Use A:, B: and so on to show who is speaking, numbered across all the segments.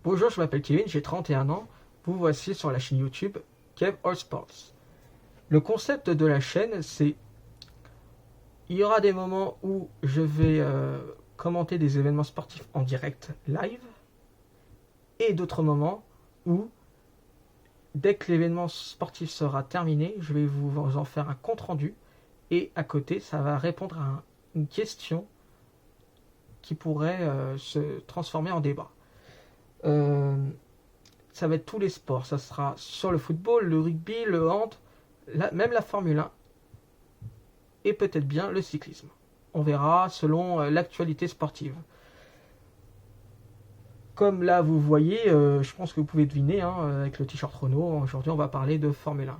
A: Bonjour, je m'appelle Kevin, j'ai 31 ans. Vous voici sur la chaîne YouTube Kev All Sports. Le concept de la chaîne, c'est il y aura des moments où je vais commenter des événements sportifs en direct live et d'autres moments où dès que l'événement sportif sera terminé, je vais vous en faire un compte rendu et à côté, ça va répondre à une question qui pourrait se transformer en débat. Ça va être tous les sports. Ça sera sur le football, le rugby, le hand, même la Formule 1 et peut-être bien le cyclisme. On verra selon l'actualité sportive. Comme là vous voyez, je pense que vous pouvez deviner avec le t-shirt Renault, aujourd'hui on va parler de Formule 1.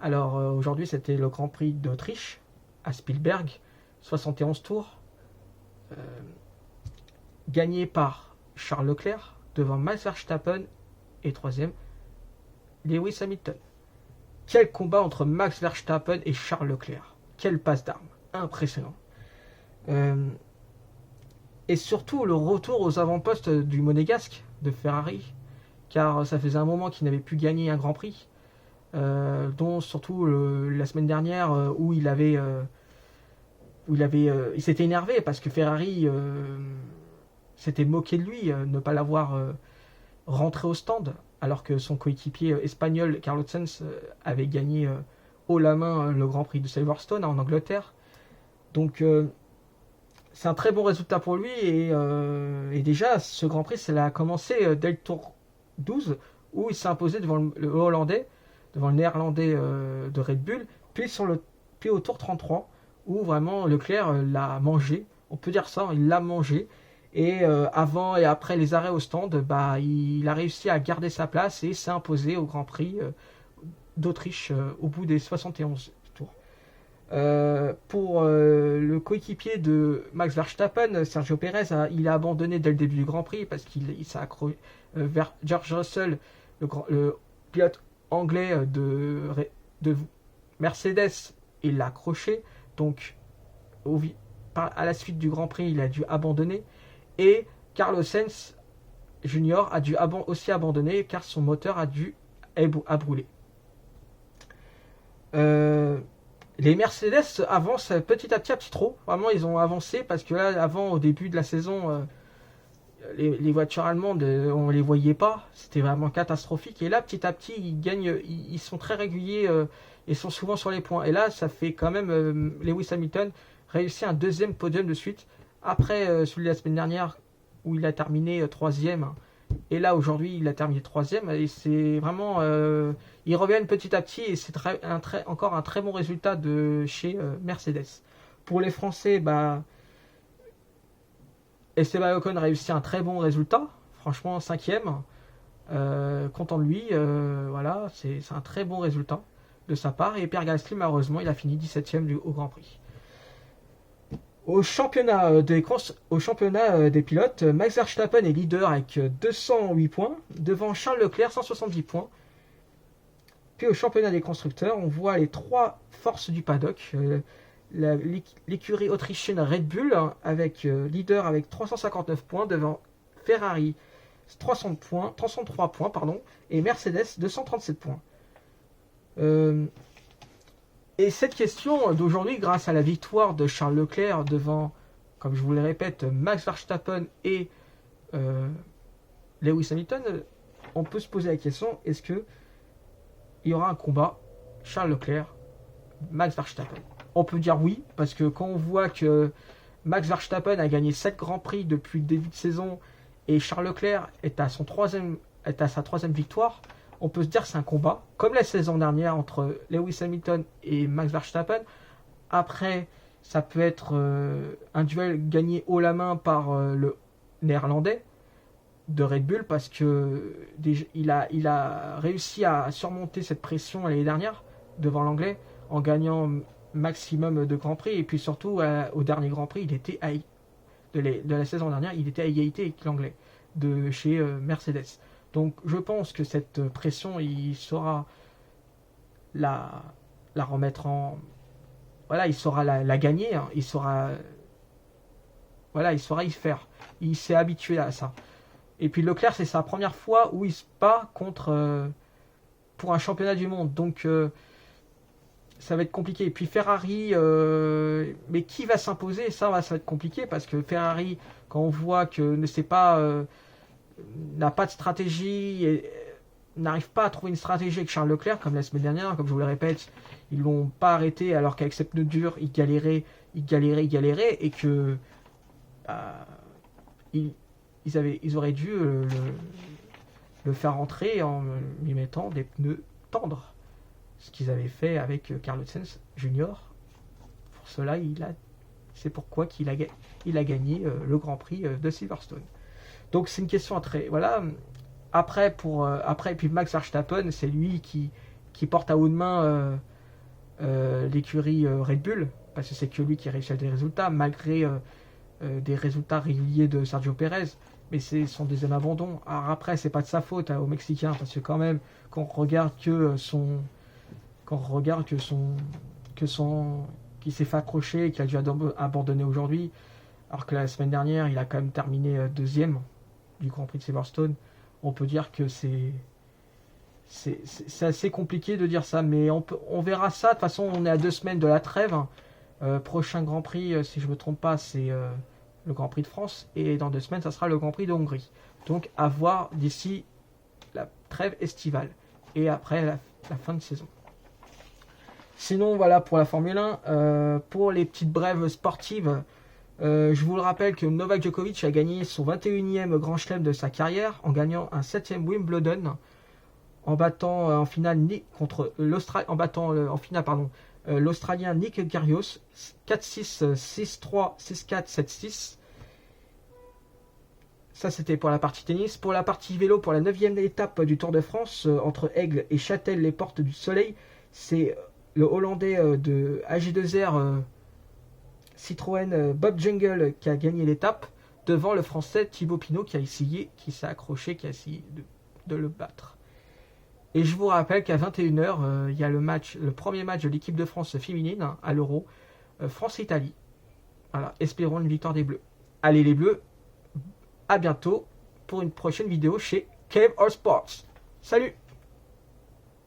A: Alors aujourd'hui c'était le Grand Prix d'Autriche à Spielberg, 71 tours, gagné par Charles Leclerc devant Max Verstappen et troisième Lewis Hamilton. Quel combat entre Max Verstappen et Charles Leclerc. Quelle passe d'armes. Impressionnant. Et surtout le retour aux avant-postes du monégasque de Ferrari, car ça faisait un moment qu'il n'avait plus gagné un Grand Prix, dont surtout la semaine dernière où il s'était énervé parce que Ferrari s'était moqué de lui, ne pas l'avoir rentré au stand, alors que son coéquipier espagnol Carlos Sainz avait gagné haut la main le Grand Prix de Silverstone en Angleterre. Donc c'est un très bon résultat pour lui et déjà ce Grand Prix ça a commencé dès le tour 12 où il s'est imposé devant le Hollandais, devant le Néerlandais de Red Bull, puis au tour 33 où vraiment Leclerc l'a mangé, on peut dire ça, il l'a mangé. Et avant et après les arrêts au stand, il a réussi à garder sa place et s'est imposé au Grand Prix d'Autriche au bout des 71 tours. Pour le coéquipier de Max Verstappen, Sergio Pérez, il a abandonné dès le début du Grand Prix parce qu'il s'est accroché vers George Russell, le pilote anglais de Mercedes, il l'a accroché. Donc à la suite du Grand Prix, il a dû abandonner. Et Carlos Sainz Jr. a dû aussi abandonner car son moteur a brûlé. Les Mercedes avancent petit à petit trop. Vraiment, ils ont avancé parce que là, avant, au début de la saison, les voitures allemandes, on les voyait pas. C'était vraiment catastrophique. Et là, petit à petit, ils gagnent. Ils sont très réguliers et sont souvent sur les points. Et là, ça fait quand même Lewis Hamilton réussir un deuxième podium de suite. Après celui de la semaine dernière où il a terminé troisième. Et là aujourd'hui il a terminé troisième. Et c'est vraiment... ils reviennent petit à petit et c'est encore un très bon résultat de chez Mercedes. Pour les Français, Esteban Ocon a réussi un très bon résultat. Franchement cinquième. Content de lui. Voilà, c'est un très bon résultat de sa part. Et Pierre Gasly malheureusement il a fini 17ème au Grand Prix. Au championnat des pilotes, Max Verstappen est leader avec 208 points, devant Charles Leclerc 170 points. Puis au championnat des constructeurs, on voit les trois forces du paddock. L'écurie autrichienne Red Bull avec leader avec 359 points, devant Ferrari 303 points, et Mercedes 237 points. Et cette question d'aujourd'hui, grâce à la victoire de Charles Leclerc devant, comme je vous le répète, Max Verstappen et Lewis Hamilton, on peut se poser la question, est-ce qu'il y aura un combat Charles Leclerc, Max Verstappen? On peut dire oui, parce que quand on voit que Max Verstappen a gagné 7 Grands Prix depuis le début de saison et Charles Leclerc est à sa troisième victoire, on peut se dire que c'est un combat, comme la saison dernière entre Lewis Hamilton et Max Verstappen. Après, ça peut être un duel gagné haut la main par le néerlandais de Red Bull, parce que il a réussi à surmonter cette pression l'année dernière devant l'anglais en gagnant maximum de Grands Prix. Et puis surtout, au dernier Grand Prix, de la saison dernière, il était à égalité avec l'anglais de chez Mercedes. Donc je pense que cette pression, il saura la remettre en... Voilà, il saura la gagner, il saura y faire. Il s'est habitué à ça. Et puis Leclerc, c'est sa première fois où il se bat pour un championnat du monde. Donc ça va être compliqué. Et puis Ferrari, mais qui va s'imposer? Ça va être compliqué parce que Ferrari, quand on voit que ne sait pas, n'a pas de stratégie, et n'arrive pas à trouver une stratégie avec Charles Leclerc, comme la semaine dernière, comme je vous le répète, ils l'ont pas arrêté alors qu'avec ses pneus durs, il galérait, et que ils, ils auraient dû le faire rentrer en lui mettant des pneus tendres. Ce qu'ils avaient fait avec Carlos Sainz Junior. Pour cela, c'est pourquoi il a gagné le Grand Prix de Silverstone. Donc c'est une question très... Voilà. Après, puis Max Verstappen, c'est lui qui porte à haut de main l'écurie Red Bull, parce que c'est que lui qui réussit des résultats, malgré des résultats réguliers de Sergio Pérez. Mais c'est son deuxième abandon. Alors après, c'est pas de sa faute au Mexicain, parce que quand même, quand on regarde qu'il s'est fait accrocher et qu'il a dû abandonner aujourd'hui, alors que la semaine dernière, il a quand même terminé deuxième du Grand Prix de Silverstone, on peut dire que c'est assez compliqué de dire ça, mais on verra ça. De toute façon, on est à 2 semaines de la trêve. Prochain Grand Prix, si je ne me trompe pas, c'est le Grand Prix de France, et dans 2 semaines, ça sera le Grand Prix de Hongrie. Donc à voir d'ici la trêve estivale et après la fin de saison. Sinon, voilà pour la Formule 1. Pour les petites brèves sportives, je vous le rappelle que Novak Djokovic a gagné son 21e Grand Chelem de sa carrière en gagnant un 7e Wimbledon, en battant en finale l'Australien Nick Kyrgios 4-6, 6-3, 6-4, 7-6. Ça, c'était pour la partie tennis. Pour la partie vélo, pour la 9e étape du Tour de France, entre Aigle et Châtel, les Portes du Soleil, c'est le Hollandais de AG2R Citroën Bob Jungle qui a gagné l'étape, devant le Français Thibaut Pinot qui s'est accroché, qui a essayé de le battre. Et je vous rappelle qu'à 21h, il y a le premier match de l'équipe de France féminine à l'Euro, France-Italie. Voilà, espérons une victoire des Bleus. Allez les Bleus, à bientôt pour une prochaine vidéo chez Cave All Sports. Salut!